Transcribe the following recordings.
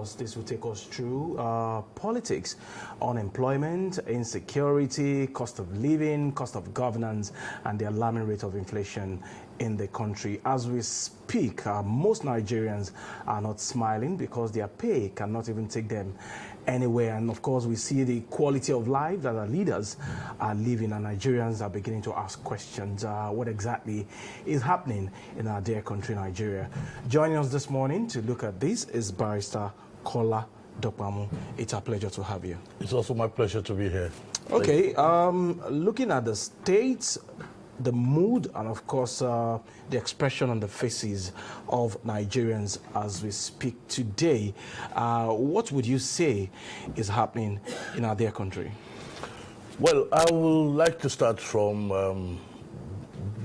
course, this will take us through politics, unemployment, insecurity, cost of living, cost of governance, and the alarming rate of inflation in the country. As we speak, most Nigerians are not smiling because their pay cannot even take them anywhere. And of course, we see the quality of life that our leaders are living, and Nigerians are beginning to ask questions. What exactly is happening in our dear country, Nigeria? Joining us this morning to look at this is Barrister Kola Dokpamu. It's a pleasure to have you. It's also my pleasure to be here. Okay, looking at the states, the mood, and of course the expression on the faces of Nigerians as we speak today, what would you say is happening in our dear country? Well, I would like to start from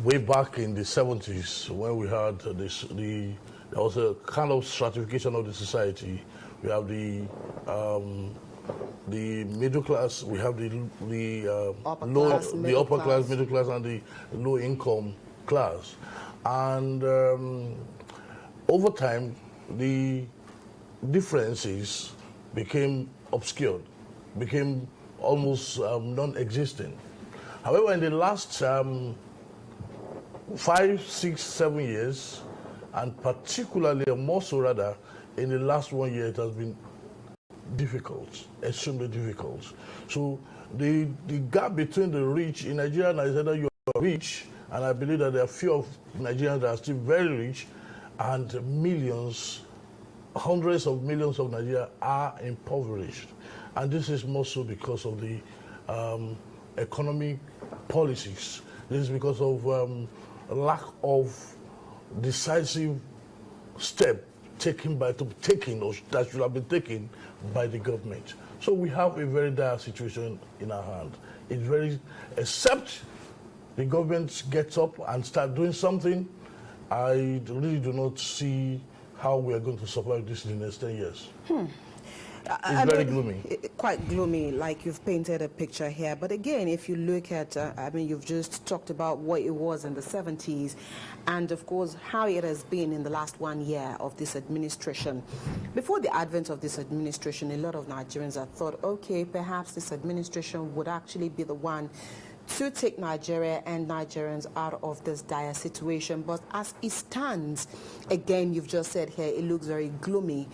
way back in the 70s when we had there was a kind of stratification of the society. We have the middle class, we have the upper class, middle class, and the low income class. And over time, the differences became obscured, became almost non-existent. However, in the last 5, 6, 7 years, and particularly, or more so rather, in the last 1 year, it has been difficult, extremely difficult. So the gap between the rich in Nigeria is either you are rich, and I believe that there are few of Nigerians that are still very rich, and millions, hundreds of millions of Nigerians are impoverished. And this is more so because of the economic policies. This is because of lack of decisive step that should have been taken by the government. So we have a very dire situation in our hand. It's very, except the government gets up and start doing something, I really do not see how we are going to survive this in the next 10 years. It's very gloomy. Quite gloomy, like you've painted a picture here. But again, if you look at, you've just talked about what it was in the 70s and, of course, how it has been in the last 1 year of this administration. Before the advent of this administration, a lot of Nigerians had thought, okay, perhaps this administration would actually be the one to take Nigeria and Nigerians out of this dire situation. But as it stands, again, you've just said here, it looks very gloomy.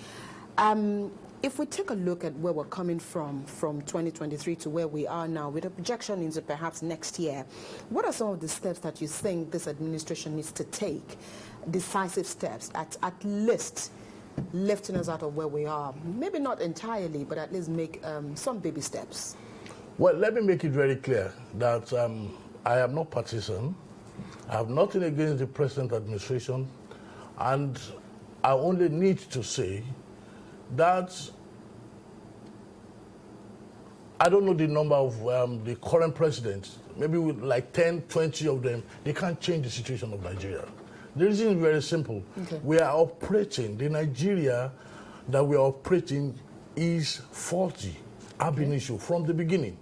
If we take a look at where we're coming from 2023 to where we are now, with a projection into perhaps next year, what are some of the steps that you think this administration needs to take, decisive steps, at least lifting us out of where we are? Maybe not entirely, but at least make some baby steps. Well, let me make it very clear that I am not partisan. I have nothing against the present administration, and I only need to say that I don't know the number of the current presidents, maybe with like 10, 20 of them, they can't change the situation of Nigeria. The reason is very simple. Okay. We are operating, the Nigeria that we are operating is faulty, ab initio, from the beginning.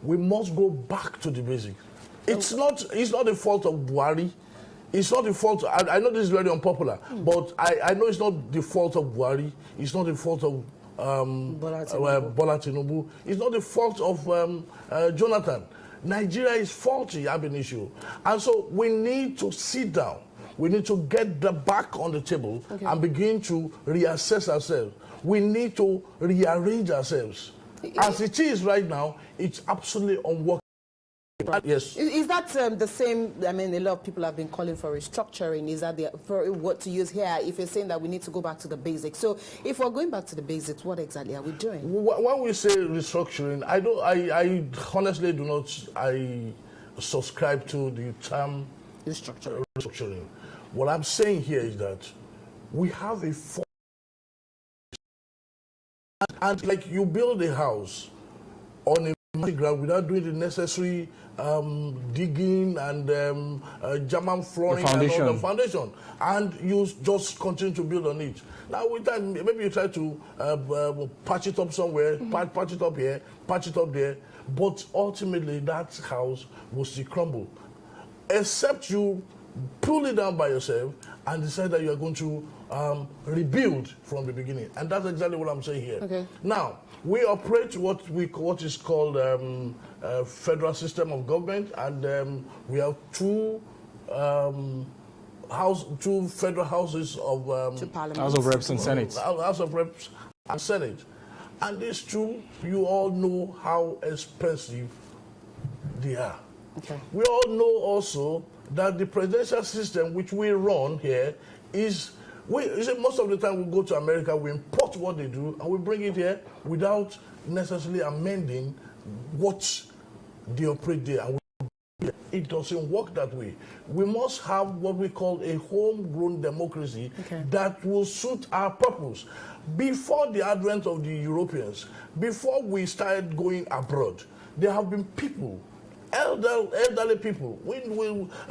We must go back to the basics. It's not the fault of Buhari. It's not the fault, I know this is very unpopular, but I know it's not the fault of Buhari, it's not the fault of Bola Tinubu, it's not the fault of Jonathan. Nigeria is faulty, ab initio. And so we need to sit down, we need to get the back on the table and begin to reassess ourselves. We need to rearrange ourselves. As it is right now, it's absolutely unworkable. Yes. Is that the same? I mean, a lot of people have been calling for restructuring. Is that for what to use here? If you're saying that we need to go back to the basics, so if we're going back to the basics, what exactly are we doing? When we say restructuring, I honestly do not. I subscribe to the term restructuring. What I'm saying here is that we have a and like you build a house on a ground without doing the necessary digging and German flooring and all the foundation, and you just continue to build on it. Now with time, maybe you try to patch it up somewhere, patch it up here, patch it up there, but ultimately that house will still crumble. Except you pull it down by yourself and decide that you are going to rebuild from the beginning. And that's exactly what I'm saying here. Okay. Now, we operate what is called a federal system of government, and we have two federal houses of House of Reps and Senate. House of Reps and Senate. And these two, you all know how expensive they are. Okay. We all know also that the presidential system which we run here is, you see, most of the time we go to America, we import what they do, and we bring it here without necessarily amending what they operate there. And it doesn't work that way. We must have what we call a homegrown democracy that will suit our purpose. Before the advent of the Europeans, before we started going abroad, there have been people, elderly people.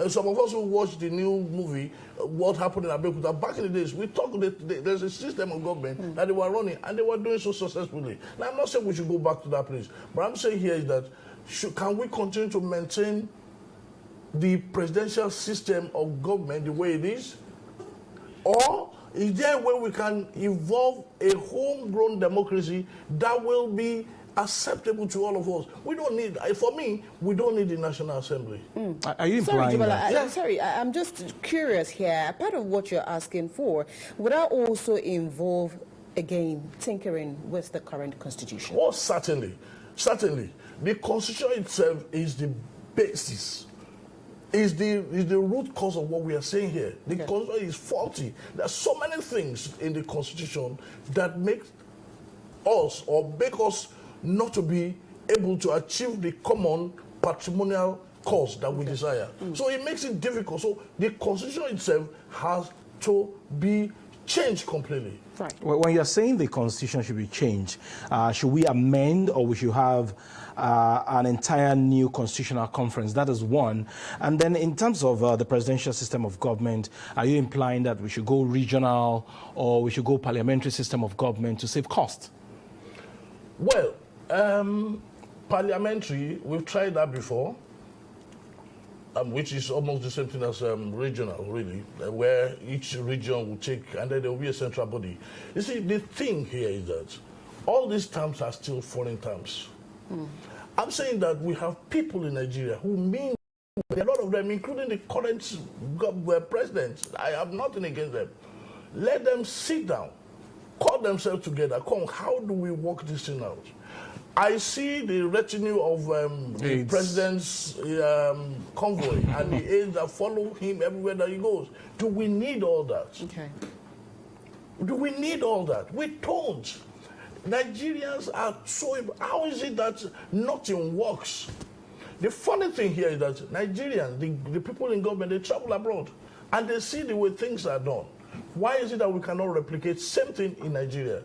Some of us who watched the new movie, What Happened in Abeokuta, back in the days, we talked that there's a system of government that they were running, and they were doing so successfully. Now, I'm not saying we should go back to that place, but I'm saying here is that can we continue to maintain the presidential system of government the way it is? Or is there a way we can evolve a homegrown democracy that will be acceptable to all of us? We don't need, for me, we don't need the National Assembly. Are you implying that? Sorry, I'm just curious here. Part of what you're asking for, would that also involve, again, tinkering with the current constitution? Oh, certainly. Certainly. The constitution itself is the basis, is the root cause of what we are saying here. The constitution is faulty. There are so many things in the constitution that make us not to be able to achieve the common patrimonial cause that we desire. So it makes it difficult. So the constitution itself has to be changed completely. Right. When you're saying the constitution should be changed, should we amend, or we should have an entire new constitutional conference? That is one. And then in terms of the presidential system of government, are you implying that we should go regional, or we should go parliamentary system of government to save cost? Well, parliamentary, we've tried that before, which is almost the same thing as regional, really, where each region will take, and then there will be a central body. You see, the thing here is that all these terms are still foreign terms. I'm saying that we have people in Nigeria who mean, a lot of them, including the current president. I have nothing against them. Let them sit down, call themselves together. Come, how do we work this thing out? I see the retinue of the president's convoy and the aides that follow him everywhere that he goes. Do we need all that? Okay. Do we need all that? We don't. Nigerians are so... How is it that nothing works? The funny thing here is that Nigerians, the people in government, they travel abroad and they see the way things are done. Why is it that we cannot replicate same thing in Nigeria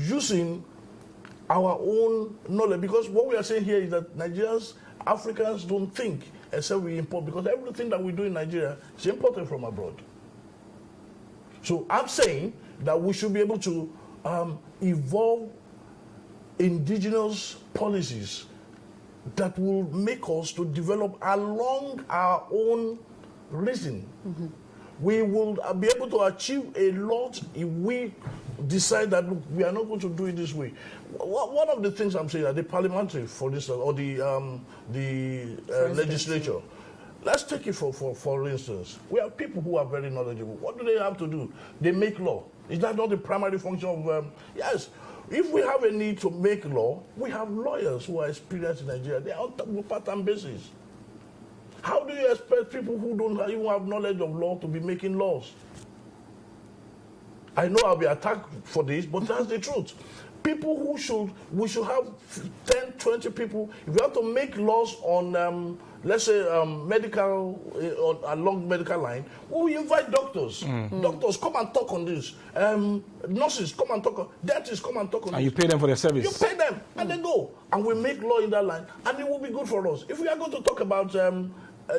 using our own knowledge? Because what we are saying here is that Nigerians, Africans don't think except we import, because everything that we do in Nigeria is imported from abroad. So I'm saying that we should be able to evolve indigenous policies that will make us to develop along our own reason. We will be able to achieve a lot if we decide that, look, we are not going to do it this way. One of the things I'm saying, that the parliamentary, for instance, or the legislature, let's take it for instance. We have people who are very knowledgeable. What do they have to do? They make law. Is that not the primary function of... yes. If we have a need to make law, we have lawyers who are experienced in Nigeria. They are on a part-time basis. How do you expect people who don't even have knowledge of law to be making laws? I know I'll be attacked for this, but that's the truth. People we should have 10, 20 people. If we have to make laws on, let's say, medical, along medical line, we invite doctors. Doctors, come and talk on this. Nurses, come and talk. Dentists, come and talk on this. And you pay them for their service. You pay them, and they go. And we make law in that line, and it will be good for us. If we are going to talk about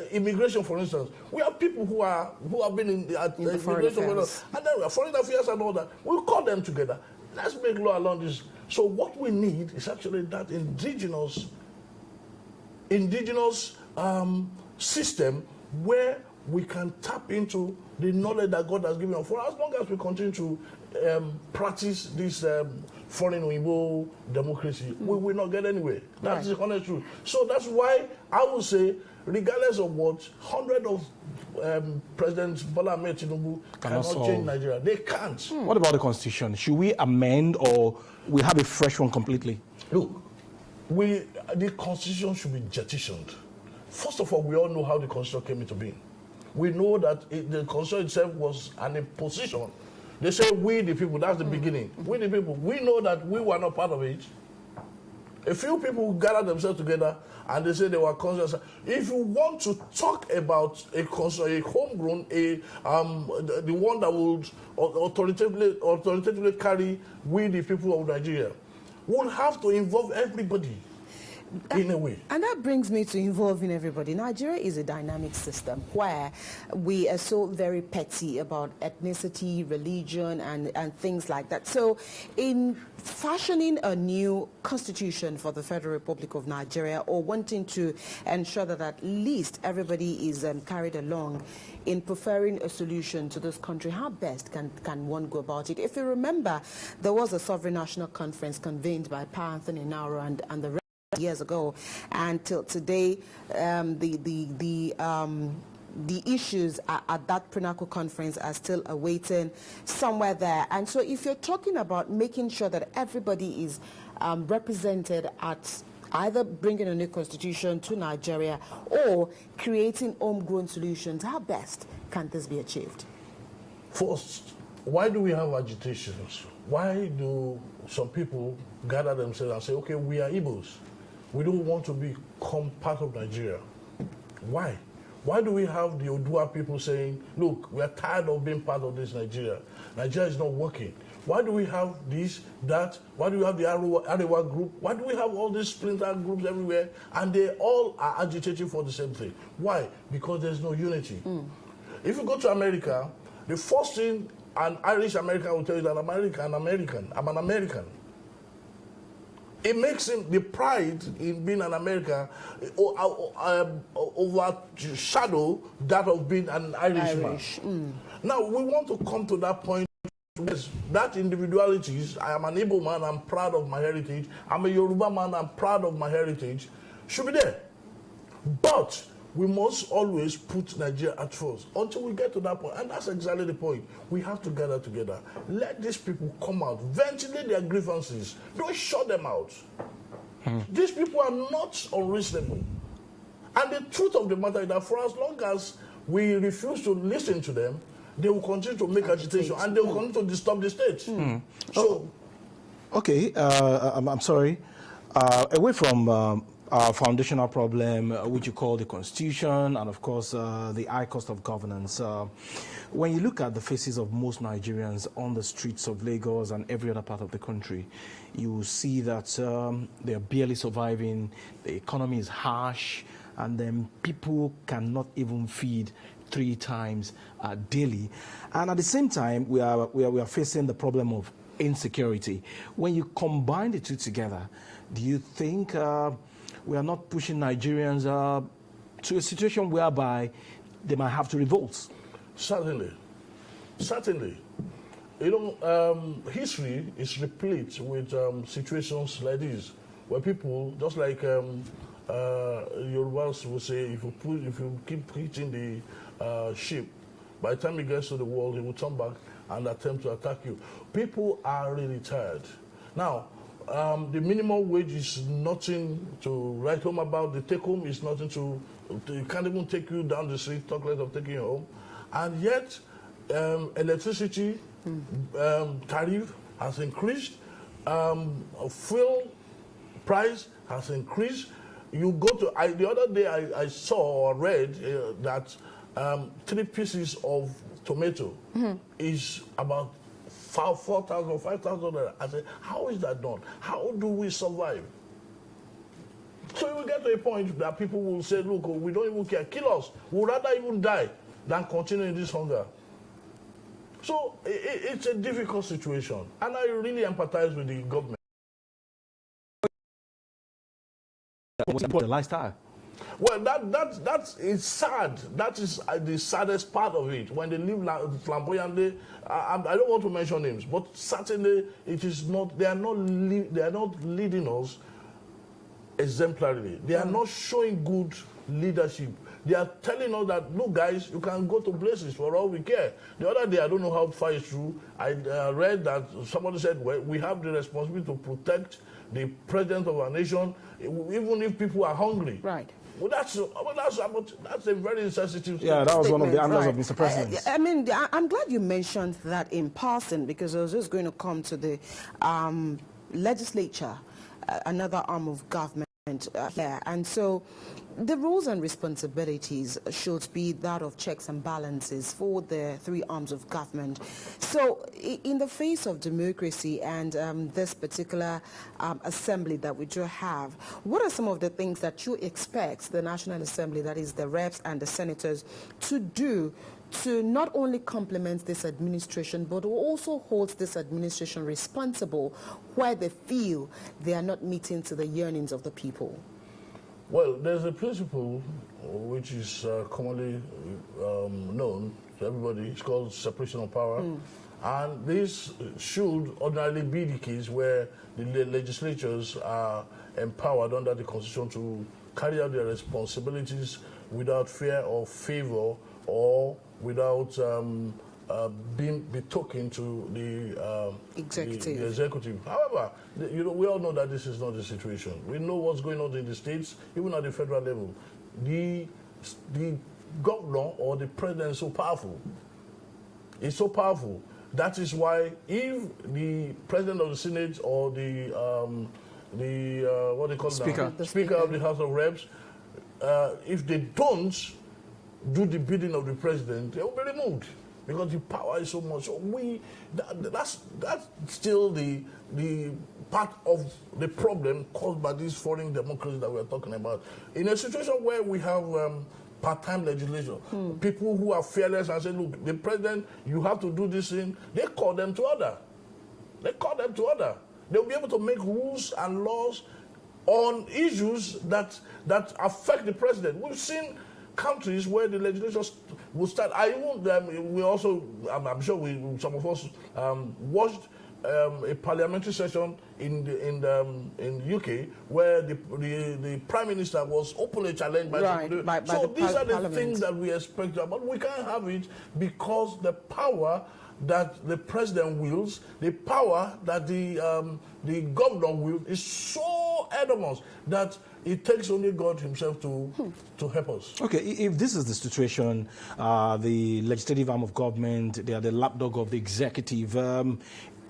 immigration, for instance, we have people who have been in the immigration, and then foreign affairs and all that. We'll call them together. Let's make law along this. So what we need is actually that indigenous system where we can tap into the knowledge that God has given us. For as long as we continue to practice this foreign Igbo democracy, we will not get anywhere. That's the honest truth. So that's why I would say, regardless of what, hundreds of President Bola Ahmed Tinubu cannot change Nigeria. They can't. What about the constitution? Should we amend or we have a fresh one completely? Look, the constitution should be jettisoned. First of all, we all know how the constitution came into being. We know that the constitution itself was an imposition. They say we the people, that's the beginning. We the people, we know that we were not part of it. A few people gathered themselves together and they say they were conscious. If you want to talk about a homegrown, the one that would authoritatively carry we the people of Nigeria, would have to involve everybody. In a way. And that brings me to involving everybody. Nigeria is a dynamic system where we are so very petty about ethnicity, religion, and things like that. So in fashioning a new constitution for the Federal Republic of Nigeria, or wanting to ensure that at least everybody is carried along in preferring a solution to this country, how best can one go about it? If you remember, there was a Sovereign National Conference convened by Pa Anthony Nauro and the years ago, and till today, the issues at that pinnacle conference are still awaiting somewhere there. And so if you're talking about making sure that everybody is represented at either bringing a new constitution to Nigeria or creating homegrown solutions, how best can this be achieved? First, why do we have agitations? Why do some people gather themselves and say, okay, we are Igbos. We don't want to become part of Nigeria. Why? Why do we have the Odua people saying, look, we are tired of being part of this Nigeria. Nigeria is not working. Why do we have this, that? Why do we have the Arewa group? Why do we have all these splinter groups everywhere? And they all are agitating for the same thing. Why? Because there's no unity. If you go to America, the first thing an Irish American will tell you that I'm an American. It makes him the pride in being an American overshadow that of being an Irishman. Now we want to come to that point. That individualities, I am an Igbo man, I'm proud of my heritage. I'm a Yoruba man, I'm proud of my heritage, should be there. But we must always put Nigeria at first until we get to that point. And that's exactly the point. We have to gather together. Let these people come out, ventilate their grievances. Don't shut them out. These people are not unreasonable. And the truth of the matter is that for as long as we refuse to listen to them, they will continue to make agitation and they will continue to disturb the state. So, okay, I'm sorry. Away from our foundational problem, which you call the Constitution, and of course the high cost of governance. When you look at the faces of most Nigerians on the streets of Lagos and every other part of the country, you see that they are barely surviving, the economy is harsh, and then people cannot even feed 3 times daily. And at the same time, we are facing the problem of insecurity. When you combine the two together, do you think we are not pushing Nigerians to a situation whereby they might have to revolt? Certainly. Certainly. You know, history is replete with situations like this, where people, just like Yorubas will say, if you keep hitting the sheep, by the time it gets to the wall, he will turn back and attempt to attack you. People are really tired. Now, the minimum wage is nothing to write home about. The take home is nothing it can't even take you down the street, talk less of taking you home. And yet, electricity tariff has increased, fuel price has increased. You go to, the other day I saw or read that 3 pieces of tomato is about 4,000, 5,000. I said, how is that done? How do we survive? So you will get to a point that people will say, look, we don't even care, kill us. We'd rather even die than continue in this hunger. So it's a difficult situation. And I really empathize with the government. What's the lifestyle? Well, that is sad. That is the saddest part of it. When they live flamboyantly, I don't want to mention names, but certainly it is not. They are not leading us exemplarily. They are not showing good leadership. They are telling us that, look, guys, you can go to places for all we care. The other day, I don't know how far it's true, I read that somebody said, well, we have the responsibility to protect the president of our nation, even if people are hungry. Right. Well, that's a very sensitive statement. Yeah, that was one of the angles right. of Mr. President. I mean, I'm glad you mentioned that in passing, because I was just going to come to the legislature, another arm of government here. And so the roles and responsibilities should be that of checks and balances for the three arms of government. So in the face of democracy and this particular assembly that we do have, what are some of the things that you expect the National Assembly, that is the reps and the senators, to do to not only complement this administration, but also hold this administration responsible where they feel they are not meeting to the yearnings of the people? Well, there's a principle which is commonly known to everybody. It's called separation of power. And this should ordinarily be the case where the legislatures are empowered under the Constitution to carry out their responsibilities without fear or favor or without being betoken to the executive. The executive. However, we all know that this is not the situation. We know what's going on in the states, even at the federal level. The governor or the president is so powerful. It's so powerful. That is why if the president of the Senate or the what they call Speaker. Speaker of the House of Reps, if they don't do the bidding of the president, they will be removed because the power is so much. So that's still the part of the problem caused by these foreign democracies that we're talking about. In a situation where we have part-time legislation, people who are fearless and say, look, the president, you have to do this thing, they call them to order. They call them to order. They'll be able to make rules and laws on issues that affect the president. We've seen countries where the legislation will start. We also, I'm sure some of us watched a parliamentary session in the UK where the Prime Minister was openly challenged by so these are the things that we expect, but we can't have it because the power that the president wields, the power that the governor wields is so enormous that it takes only God himself to help us. Okay, if this is the situation, the legislative arm of government, they are the lapdog of the executive,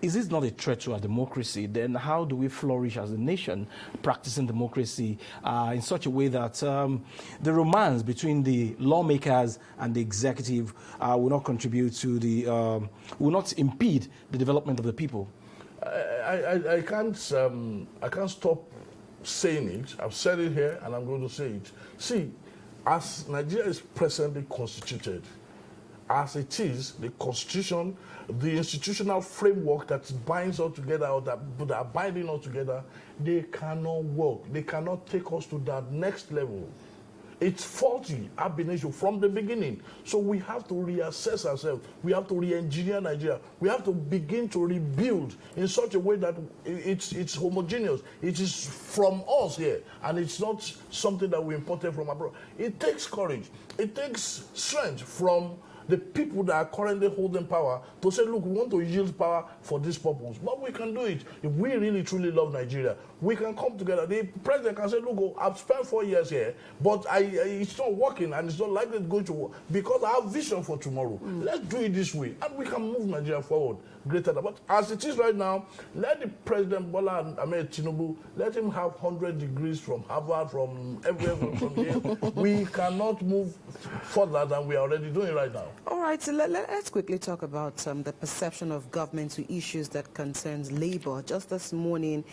is this not a threat to our democracy? Then how do we flourish as a nation practicing democracy in such a way that the romance between the lawmakers and the executive will not contribute to will not impede the development of the people? I can't stop saying it. I've said it here and I'm going to say it. See, as Nigeria is presently constituted, as it is, the constitution, the institutional framework that binds us together or that are binding us together, they cannot work. They cannot take us to that next level. It's faulty ab initio from the beginning. So we have to reassess ourselves. We have to re-engineer Nigeria. We have to begin to rebuild in such a way that it's homogeneous. It is from us here, and it's not something that we imported from abroad. It takes courage. It takes strength from the people that are currently holding power to say, look, we want to yield power for this purpose. But we can do it. If we really, truly love Nigeria, we can come together. The president can say, look, I've spent 4 years here, but it's not working and it's not likely to go to work because I have vision for tomorrow. Let's do it this way. And we can move Nigeria forward greater. But as it is right now, let the President Bola Ahmed Tinubu, let him have 100 degrees from Harvard, from everywhere from here. We cannot move further than we are already doing right now. All right, so let's quickly talk about the perception of government to issues that concerns labor. Just this morning,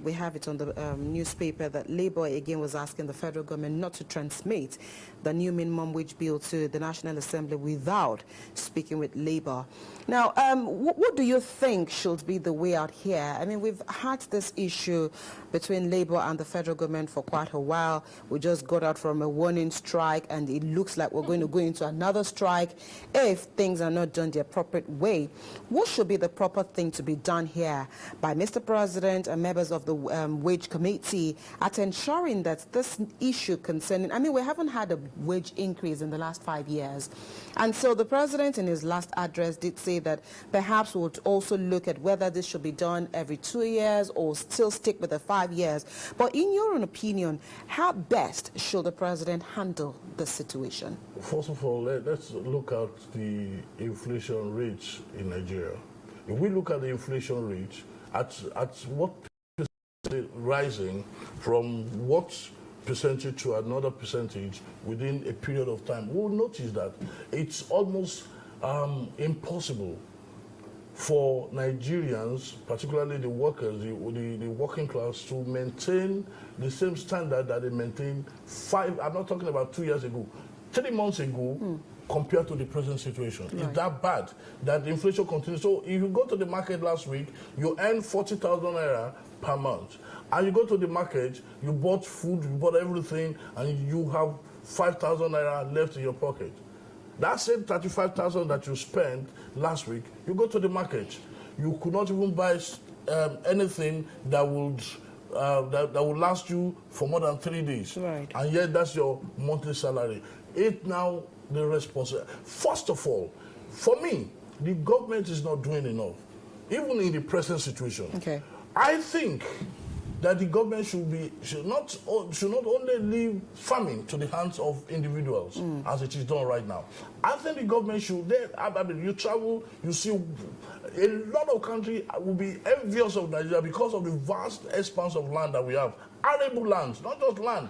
we have it on the newspaper that Labour again was asking the federal government not to transmit the new minimum wage bill to the National Assembly without speaking with Labour. Now, what do you think should be the way out here? I mean, we've had this issue between Labour and the federal government for quite a while. We just got out from a warning strike, and it looks like we're going to go into another strike if things are not done the appropriate way. What should be the proper thing to be done here by Mr. President and members of the wage committee at ensuring that this issue concerning, I mean, we haven't had a wage increase in the last 5 years. And so the president in his last address did say that perhaps we would also look at whether this should be done every 2 years or still stick with the 5 years. But in your own opinion, how best should the president handle the situation? First of all, let's look at the inflation rates in Nigeria. If we look at the inflation rate, at what percentage rising from what percentage to another percentage within a period of time, we'll notice that it's almost impossible for Nigerians, particularly the workers, the working class, to maintain the same standard that they maintained I'm not talking about 2 years ago, 3 months ago, compared to the present situation. Right. It's that bad that the inflation continues. So if you go to the market last week, you earn 40,000 naira per month. And you go to the market, you bought food, you bought everything, and you have 5,000 naira left in your pocket. That same 35,000 that you spent last week, you go to the market, you could not even buy anything that would last you for more than 3 days. Right. And yet that's your monthly salary. It's now the responsibility. First of all, for me, the government is not doing enough, even in the present situation. Okay. I think that the government should not only leave farming to the hands of individuals as it is done right now. I think the government should. I mean, you travel, you see a lot of countries will be envious of Nigeria because of the vast expanse of land that we have. Arable lands, not just land.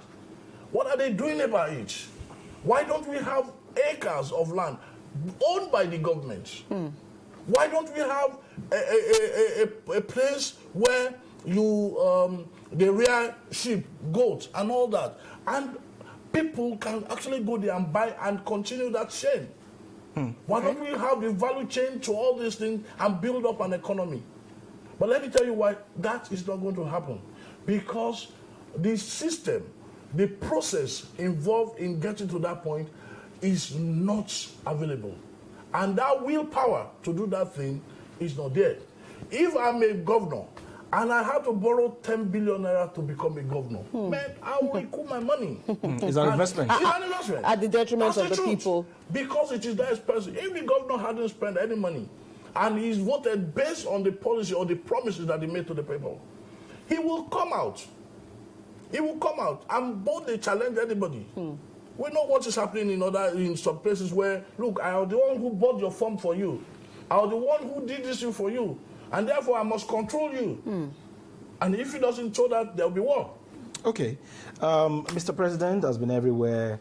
What are they doing about it? Why don't we have acres of land owned by the government? Why don't we have a place where they rear sheep, goats, and all that, and people can actually go there and buy and continue that chain? Why don't we have the value chain to all these things and build up an economy? But let me tell you why that is not going to happen. Because the system, the process involved in getting to that point is not available. And that willpower to do that thing is not there. If I'm a governor and I have to borrow 10 billion naira to become a governor, man, I will recoup my money. It's an investment. It's an investment. At the detriment That's of the truth. people. Because it is that expensive. If the governor hadn't spent any money and he's voted based on the policy or the promises that he made to the people, he will come out. He will come out and boldly challenge anybody. We know what is happening in some places where, look, I am the one who bought your farm for you. I am the one who did this for you. And therefore, I must control you. And if he doesn't show that, there will be war. Okay. Mr. President has been everywhere,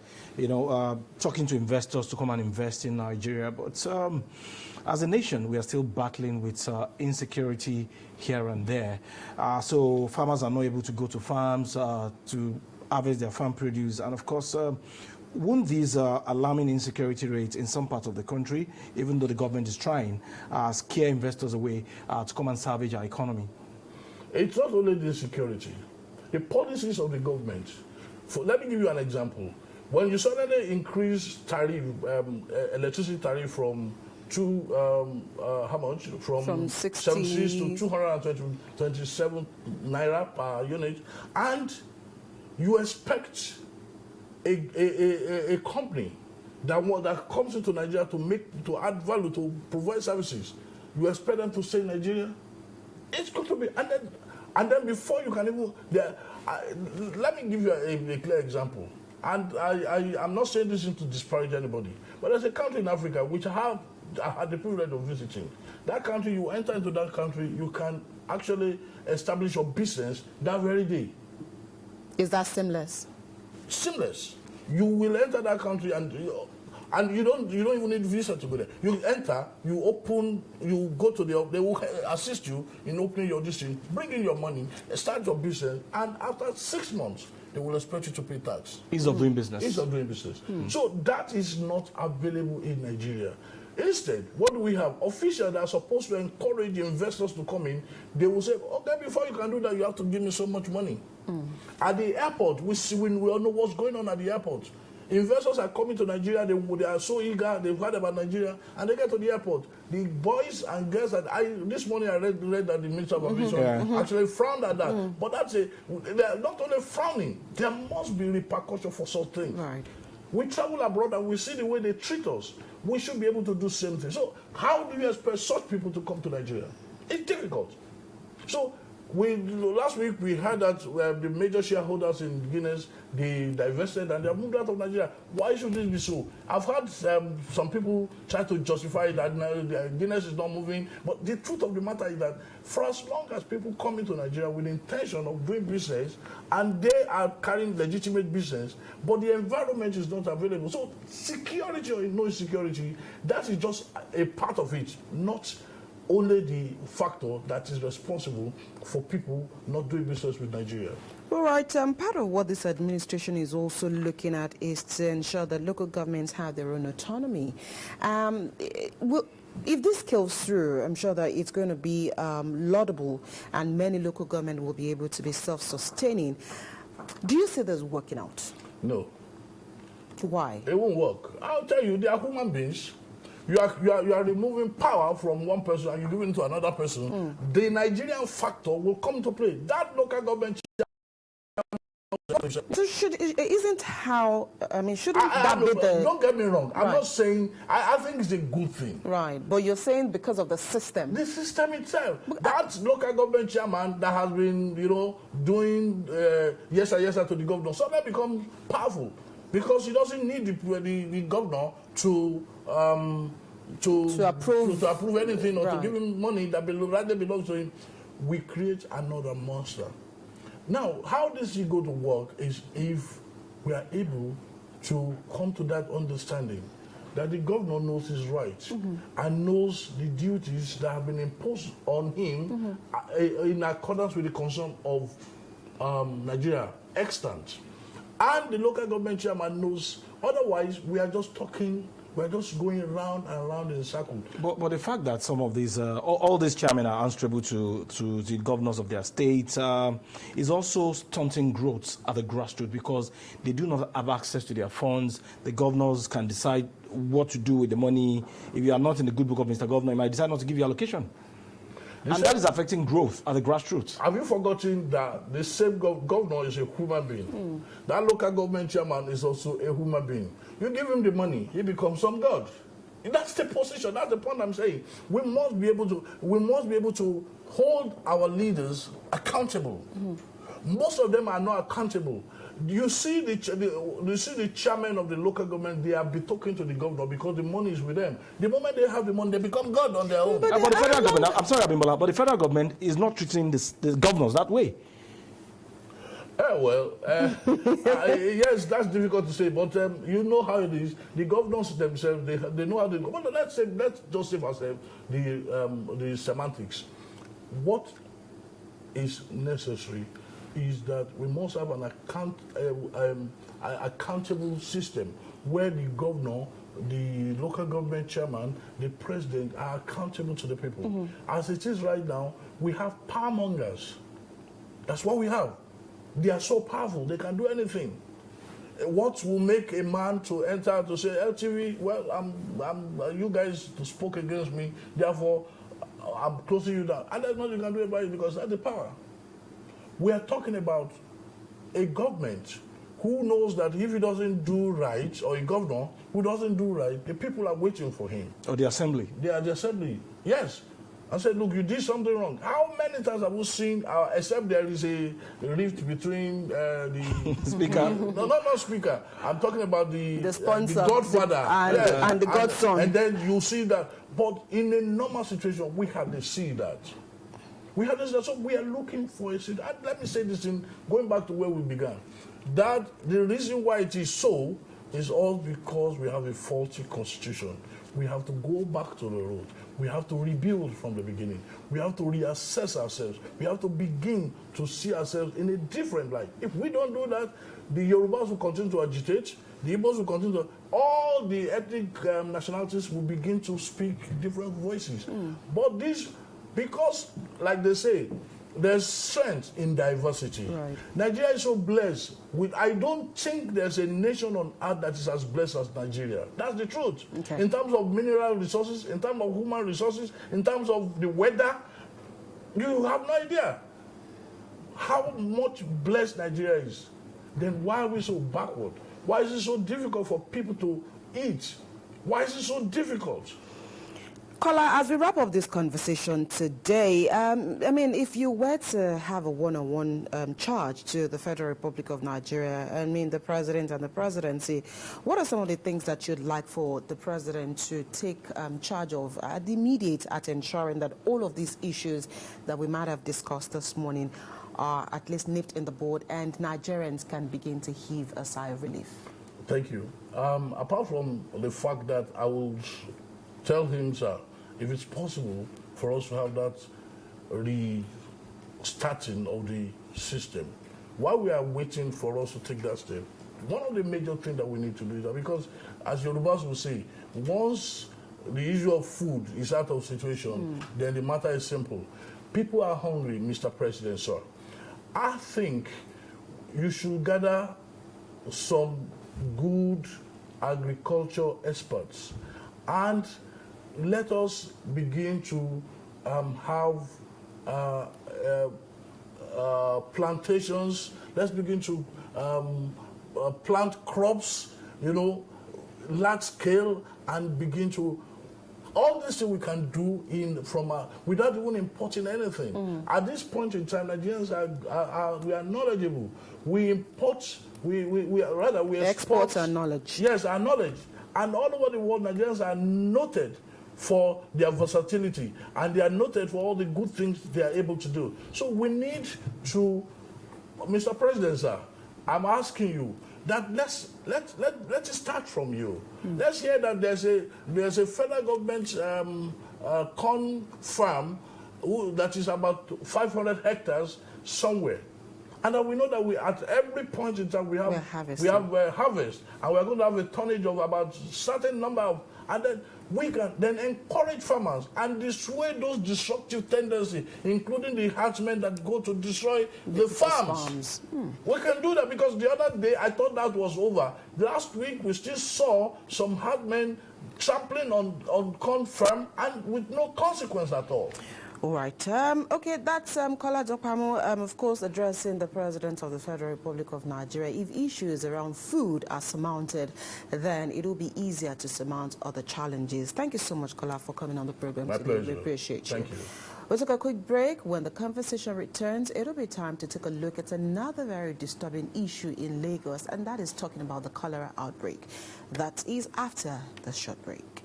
talking to investors to come and invest in Nigeria. But as a nation, we are still battling with insecurity here and there. So farmers are not able to go to farms to harvest their farm produce. And of course, won't these alarming insecurity rates in some parts of the country, even though the government is trying, scare investors away to come and salvage our economy? It's not only the insecurity. The policies of the government. Let me give you an example. When you suddenly increase tariff, electricity tariff from how much? From 76 to 227 naira per unit, and you expect a company that comes into Nigeria to add value, to provide services, you expect them to stay in Nigeria? It's going to be, and then before you can even, let me give you a clear example. And I'm not saying this to disparage anybody, but there's a country in Africa which I had the privilege of visiting. That country, you enter into that country, you can actually establish your business that very day. Is that seamless? Seamless. You will enter that country and And you don't even need visa to go there. You enter, you open, you go to they will assist you in opening your district, bring in your money, start your business, and after 6 months, they will expect you to pay tax. Ease of doing business. Ease of doing business. So that is not available in Nigeria. Instead, what do we have? Officials that are supposed to encourage investors to come in, they will say, okay, before you can do that, you have to give me so much money. At the airport, we all know what's going on at the airport. Investors are coming to Nigeria, they are so eager, they've heard about Nigeria, and they get to the airport. The boys and girls that this morning I read that the Minister of Aviation actually frowned at that. But they're not only frowning, there must be repercussion for such things. Right. We travel abroad and we see the way they treat us. We should be able to do the same thing. So how do you expect such people to come to Nigeria? It's difficult. So last week we heard that the major shareholders in Guinness, they divested and they have moved out of Nigeria. Why should this be so? I've heard some people try to justify that Guinness is not moving, but the truth of the matter is that for as long as people come into Nigeria with the intention of doing business and they are carrying legitimate business, but the environment is not available. So security or no security, that is just a part of it, not only the factor that is responsible for people not doing business with Nigeria. All right, part of what this administration is also looking at is to ensure that local governments have their own autonomy. If this goes through, I'm sure that it's going to be laudable and many local governments will be able to be self-sustaining. Do you see this working out? No. Why? It won't work. I'll tell you, they are human beings. You are removing power from one person and you give it to another person. The Nigerian factor will come into play. That local government. So shouldn't that be the... Don't get me wrong. I'm not saying, I think it's a good thing. Right, but you're saying because of the system. The system itself. That local government chairman that has been, doing yes sir to the governor, so that becomes powerful because he doesn't need the governor to approve anything or to give him money that belongs to him. We create another monster. Now, how this is going to work is if we are able to come to that understanding that the governor knows his rights and knows the duties that have been imposed on him in accordance with the concern of Nigeria extant. And the local government chairman knows, otherwise we are just talking. We're just going round and round in a circle. But the fact that some of these, all these chairmen are answerable to the governors of their states is also stunting growth at the grassroots because they do not have access to their funds. The governors can decide what to do with the money. If you are not in the good book of Mr. Governor, he might decide not to give you allocation. And that is affecting growth at the grassroots. Have you forgotten that the same governor is a human being? That local government chairman is also a human being. You give him the money, he becomes some god. That's the position. That's the point I'm saying. We must be able to hold our leaders accountable. Most of them are not accountable. You see the chairman of the local government, they are talking to the governor because the money is with them. The moment they have the money, they become God on their own. But the federal government, I'm sorry, Abimbola, but the federal government is not treating the governors that way. Yes, that's difficult to say, but you know how it is. The governors themselves, they know how they go. But let's just say ourselves the semantics. What is necessary is that we must have an accountable system where the governor, the local government chairman, the president are accountable to the people. As it is right now, we have power mongers. That's what we have. They are so powerful, they can do anything. What will make a man to enter to say, LTV, well, you guys spoke against me, therefore I'm closing you down. And there's nothing you can do about it because that's the power. We are talking about a government who knows that if he doesn't do right, or a governor who doesn't do right, the people are waiting for him. Or the assembly. They are the assembly, yes. I said, look, you did something wrong. How many times have we seen, except there is a rift between the... Speaker? No, not speaker. I'm talking about the sponsor, the godfather. and the godson. And then you see that. But in a normal situation, we hardly see that. We have this, so we are looking for a situation. Let me say this in going back to where we began. That the reason why it is so It's all because we have a faulty constitution. We have to go back to the root. We have to rebuild from the beginning. We have to reassess ourselves. We have to begin to see ourselves in a different light. If we don't do that, the Yorubas will continue to agitate. The Igbos will continue to... All the ethnic nationalities will begin to speak different voices. But this, because, like they say, there's strength in diversity. Right. Nigeria is so blessed. I don't think there's a nation on earth that is as blessed as Nigeria. That's the truth. Okay. In terms of mineral resources, in terms of human resources, in terms of the weather, you have no idea how much blessed Nigeria is. Then why are we so backward? Why is it so difficult for people to eat? Why is it so difficult? Kola, as we wrap up this conversation today, I mean, if you were to have a one-on-one charge to the Federal Republic of Nigeria, I mean, the President and the Presidency, what are some of the things that you'd like for the President to take charge of at the immediate at ensuring that all of these issues that we might have discussed this morning are at least nipped in the bud and Nigerians can begin to heave a sigh of relief? Thank you. Apart from the fact that I will tell him, sir, if it's possible for us to have that restarting of the system, while we are waiting for us to take that step, one of the major things that we need to do is that, because as Yorubas will say, once the issue of food is out of situation, then the matter is simple. People are hungry, Mr. President, sir. I think you should gather some good agriculture experts and let us begin to have plantations. Let's begin to plant crops, you know, large scale, and begin to... All this thing we can do without even importing anything. At this point in time, Nigerians we are knowledgeable. We import, we export our knowledge. Yes, our knowledge. And all over the world, Nigerians are noted for their versatility, and they are noted for all the good things they are able to do. So we need to, Mr. President, sir, I'm asking you that let's start from you. Let's hear that there's a federal government corn farm that is about 500 hectares somewhere. And we know that at every point in time we have harvest, and we're going to have a tonnage of about a certain number of, and then we can then encourage farmers and destroy those destructive tendencies, including the herdsmen that go to destroy the farms. We can do that, because the other day I thought that was over. Last week we still saw some herdsmen trampling on corn farm and with no consequence at all. All right. Okay, that's Kola Jokpamo, of course, addressing the President of the Federal Republic of Nigeria. If issues around food are surmounted, then it will be easier to surmount other challenges. Thank you so much, Kola, for coming on the program My today. pleasure. We appreciate you. Thank you. We'll take a quick break. When the conversation returns, it'll be time to take a look at another very disturbing issue in Lagos, and that is talking about the cholera outbreak. That is after the short break.